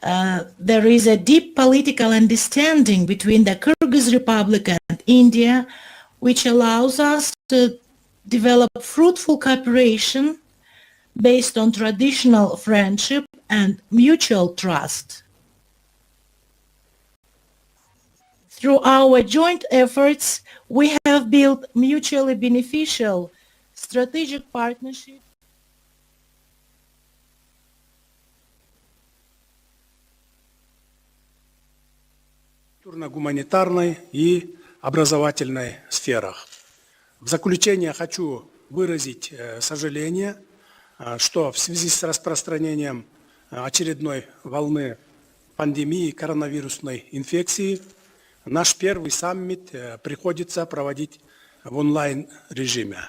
There is a deep political understanding between the Kyrgyz Republic and India, which allows us to develop fruitful cooperation based on traditional friendship and mutual trust. Through our joint efforts, we have built mutually beneficial strategic partnerships гуманитарной и образовательной сферах. В заключение хочу выразить сожаление, что в связи с распространением очередной волны пандемии коронавирусной инфекции наш первый саммит приходится проводить в онлайн-режиме.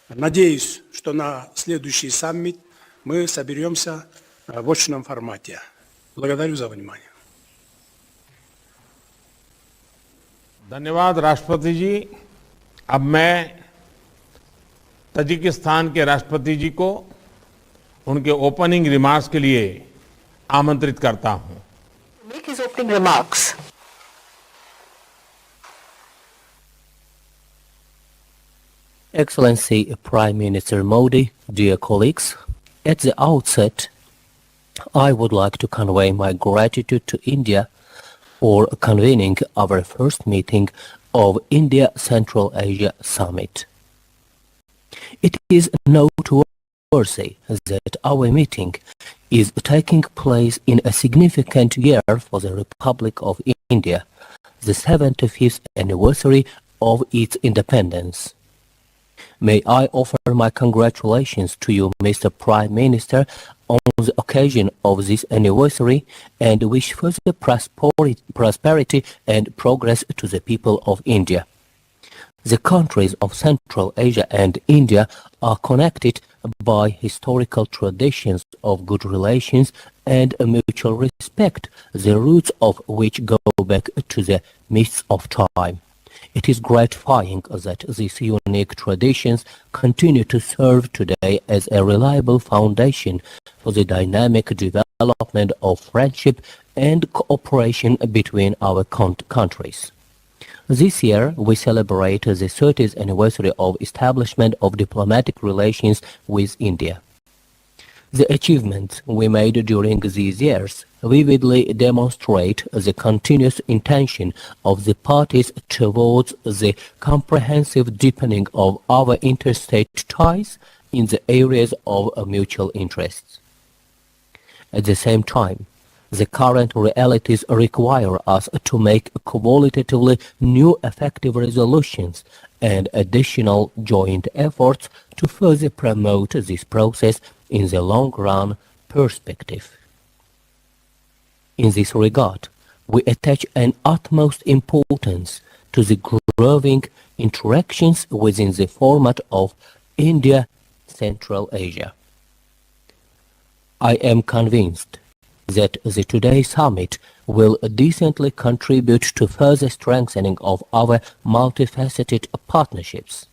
Надеюсь, что на следующий саммит мы соберемся в очном формате. Благодарю за внимание. धन्यवाद राष्ट्रपति जी। अब मैं Tajikistan के राष्ट्रपति जी को उनके opening remarks के लिए आमंत्रित करता हूं। Make his opening remarks. Excellency Prime Minister Modi, dear colleagues, at the outset, I would like to convey my gratitude to India for convening our first meeting of India Central Asia Summit. It is noteworthy that our meeting is taking place in a significant year for the Republic of India, the 75th anniversary of its independence. May I offer my congratulations to you, Mr. Prime Minister, on the occasion of this anniversary and wish further prosperity and progress to the people of India. The countries of Central Asia and India are connected by historical traditions of good relations and mutual respect, the roots of which go back to the mists of time. It is gratifying that these unique traditions continue to serve today as a reliable foundation for the dynamic development of friendship and cooperation between our countries. This year, we celebrate the 30th anniversary of establishment of diplomatic relations with India. The achievements we made during these years vividly demonstrate the continuous intention of the parties towards the comprehensive deepening of our interstate ties in the areas of mutual interests. At the same time, the current realities require us to make qualitatively new effective resolutions and additional joint efforts to further promote this process in the long-run perspective. In this regard, we attach an utmost importance to the growing interactions within the format of India-Central Asia. I am convinced that the today's summit will decently contribute to further strengthening of our multifaceted partnerships.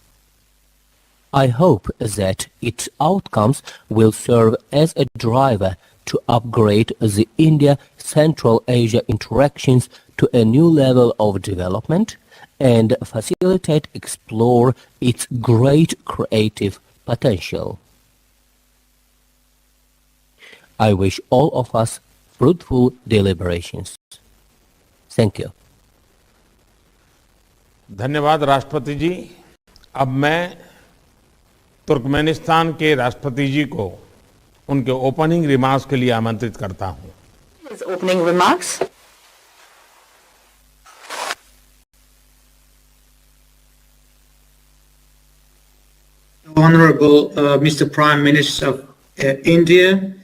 I hope that its outcomes will serve as a driver to upgrade the India-Central Asia interactions to a new level of development and explore its great creative potential. I wish all of us fruitful deliberations. Thank you. धन्यवाद राष्ट्रपति जी। अब मैं Turkmenistan के राष्ट्रपति जी को उनके opening remarks के लिए आमंत्रित करता हूं। His opening remarks. Honorable Mr. Prime Minister of India,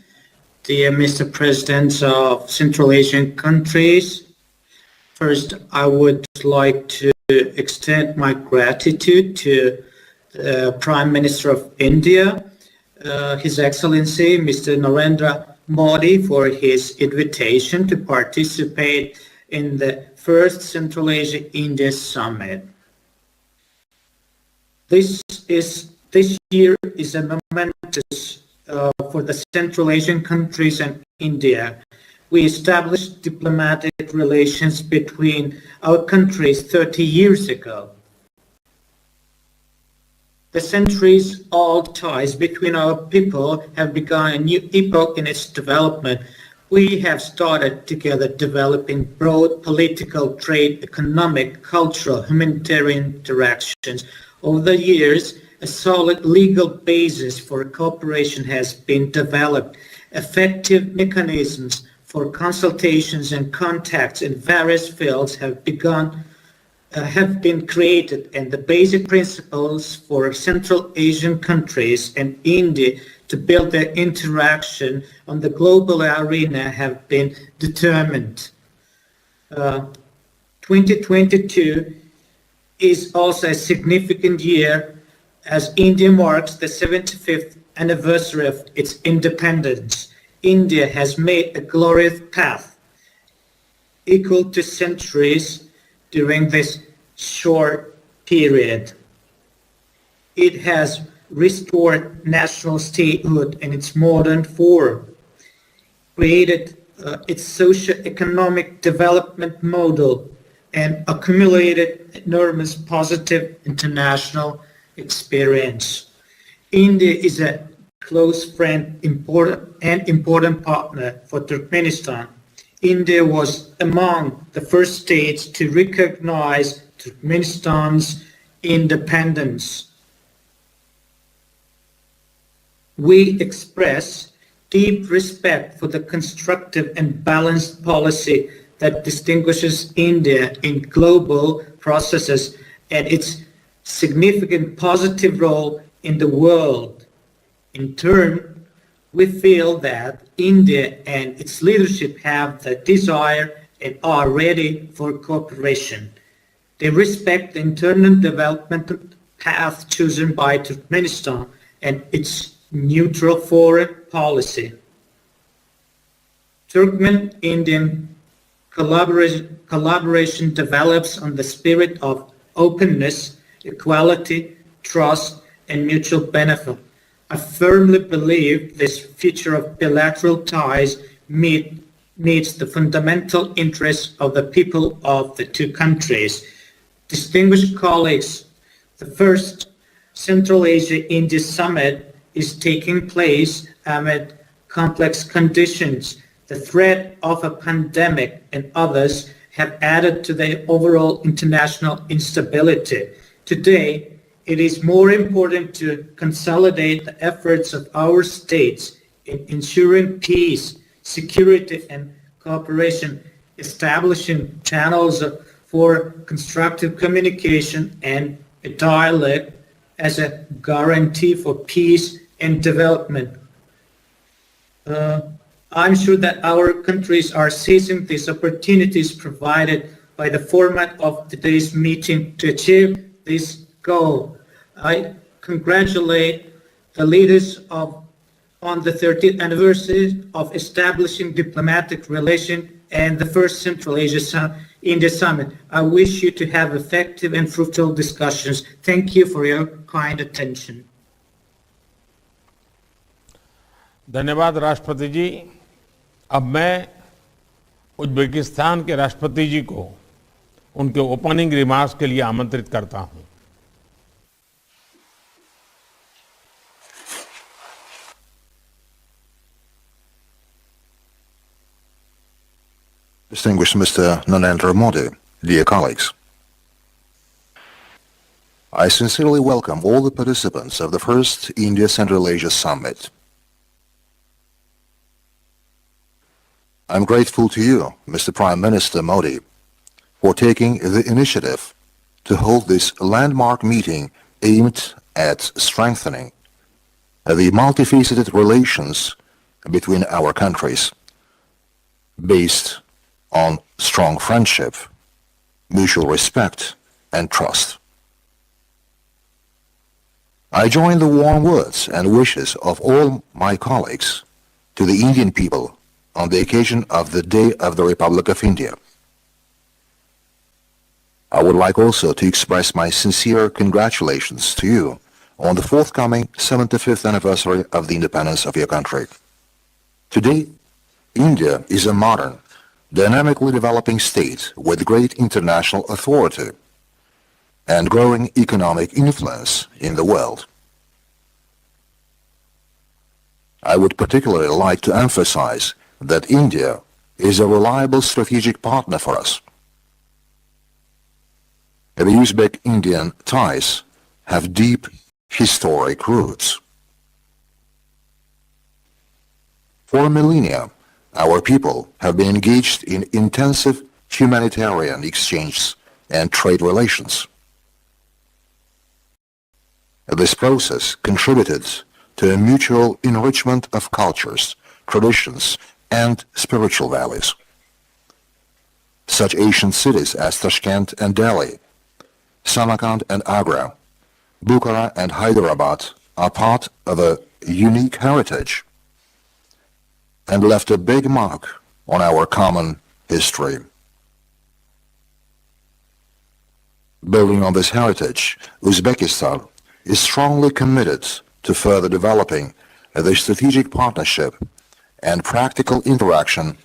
dear Mr. President of Central Asian countries, first I would like to extend my gratitude to the Prime Minister of India, His Excellency Mr. Narendra Modi, for his invitation to participate in the first Central Asia-India Summit. This year is a momentous for the Central Asian countries and India, We established diplomatic relations between our countries 30 years ago. The centuries-old ties between our people have begun a new epoch in its development. We have started together developing broad political, trade, economic, cultural, humanitarian interactions. Over the years, a solid legal basis for cooperation has been developed. Effective mechanisms for consultations and contacts in various fields have been created, and the basic principles for Central Asian countries and India to build their interaction on the global arena have been determined. 2022 is also a significant year as India marks the 75th anniversary of its independence. India has made a glorious path equal to centuries during this short period. It has restored national statehood in its modern form, created its socio-economic development model, and accumulated enormous positive international experience. India is a close friend important partner for Turkmenistan. India was among the first states to recognize Turkmenistan's independence. We express deep respect for the constructive and balanced policy that distinguishes India in global processes and its significant positive role in the world. In turn, we feel that India and its leadership have the desire and are ready for cooperation. They respect the internal development path chosen by Turkmenistan and its neutral foreign policy. Turkmen-Indian collaboration develops on the spirit of openness, equality, trust, and mutual benefit. I firmly believe this future of bilateral ties meets the fundamental interests of the people of the two countries. Distinguished colleagues, the first Central Asia-India Summit is taking place amid complex conditions. The threat of a pandemic and others have added to the overall international instability. Today, it is more important to consolidate the efforts of our states in ensuring peace, security, and cooperation, establishing channels for constructive communication and a dialogue as a guarantee for peace and development. I'm sure that our countries are seizing these opportunities provided by the format of today's meeting to achieve this goal. I congratulate the leaders on the 30th anniversary of establishing diplomatic relations and the first Central Asia-India Summit. I wish you to have effective and fruitful discussions. Thank you for your kind attention. धन्यवाद राष्ट्रपति जी। अब मैं Uzbekistan के राष्ट्रपति जी को उनके opening remarks के लिए आमंत्रित करता हूं। Distinguished Mr. Narendra Modi, dear colleagues, I sincerely welcome all the participants of the first India-Central Asia Summit. I'm grateful to you, Mr. Prime Minister Modi, for taking the initiative to hold this landmark meeting aimed at strengthening the multifaceted relations between our countries, based on strong friendship, mutual respect, and trust. I join the warm words and wishes of all my colleagues to the Indian people on the occasion of the Day of the Republic of India. I would like also to express my sincere congratulations to you on the forthcoming 75th anniversary of the independence of your country. Today India is a modern, dynamically developing state with great international authority and growing economic influence in the world. I would particularly like to emphasize that India is a reliable strategic partner for us. The Uzbek-Indian ties have deep historic roots. For millennia, our people have been engaged in intensive humanitarian exchanges and trade relations. This process contributed to a mutual enrichment of cultures, traditions, and spiritual values. Such ancient cities as Tashkent and Delhi, Samarkand and Agra, Bukhara and Hyderabad are part of a unique heritage and left a big mark on our common history. Building on this heritage, Uzbekistan is strongly committed to further developing the strategic partnership and practical interaction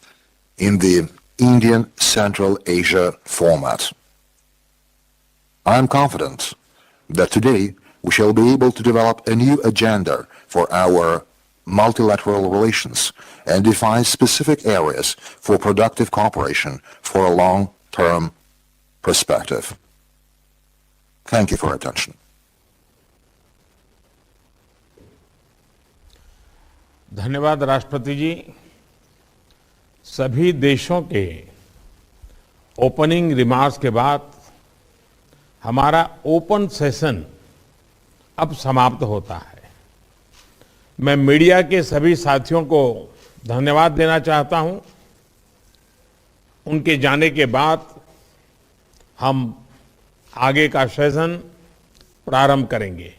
in the Indian Central Asia format. I am confident that today we shall be able to develop a new agenda for our multilateral relations and define specific areas for productive cooperation for a long-term perspective. Thank you for your attention. धन्यवाद राष्ट्रपति जी। सभी देशों के opening remarks के बाद हमारा open session अब समाप्त होता है। मैं मीडिया के सभी साथियों को धन्यवाद देना चाहता हूं। उनके जाने के बाद हम आगे का सेशन प्रारंभ करेंगे।